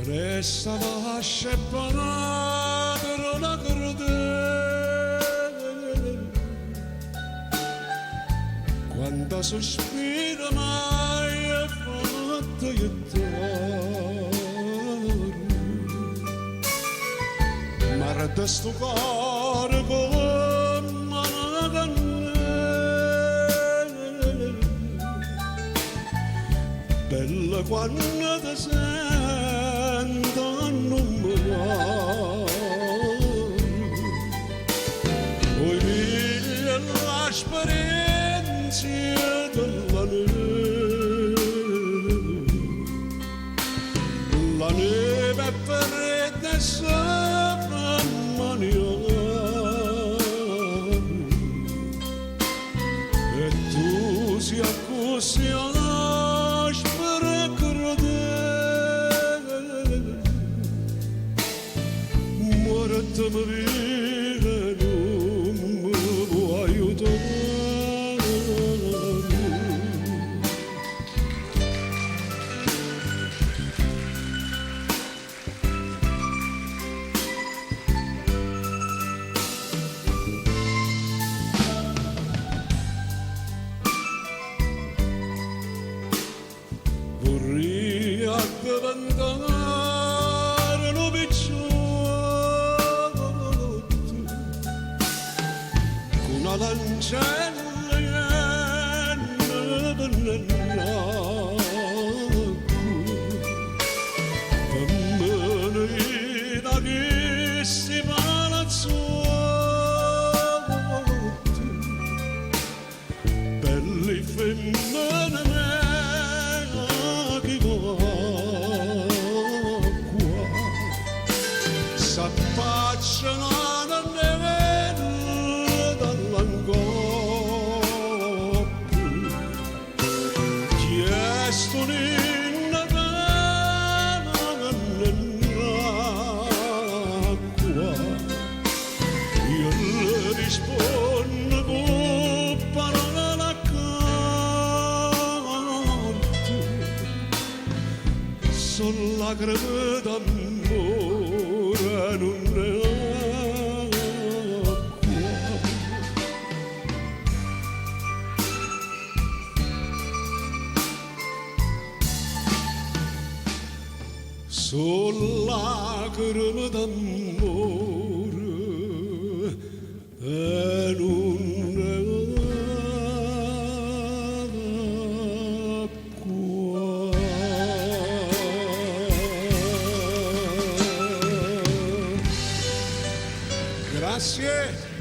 Resta lascia padre la crudele quando sospira mai è fatto io ma resta sto cuore come una cannella bella quando ti sento non mi vuoi mille l'esperienza della neve la neve per te sopra e tu sia così aspera crudele morta mi vive non mi può aiutare vorrei addiventare un picciotto con una lancella nell'acqua fammi da che si palazzotti belli femmine s'affacciano da neve dall'angoppo chiestono in nell'acqua io le rispondo con parole accanto sono lacrime d'amore non ne acqua sono lacrime d'amore e non ne acqua. Grazie.